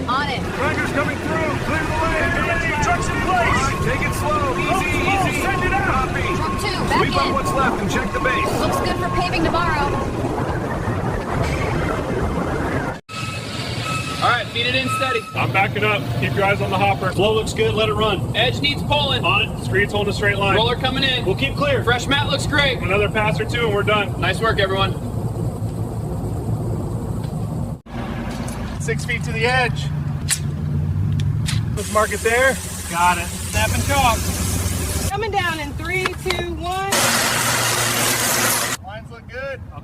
On it. Grinder's coming through. Clear the way. Truck's in place. All right, take it slow. Easy. Send it out. Copy. Truck 2, back Sweep up in. what's left and check the base. Looks good for paving tomorrow. All right, feed it in steady. I'm backing up. Keep your eyes on the hopper. Flow looks good, let it run. Edge needs pulling. On it. Screed's holding a straight line. Roller coming in. We'll keep clear. Fresh mat looks great. Another pass or two and we're done. Nice work, everyone. 6 feet to the edge. Let's mark it there. Got it. Snap and chalk. Coming down in 3, 2, 1. Lines look good. I'll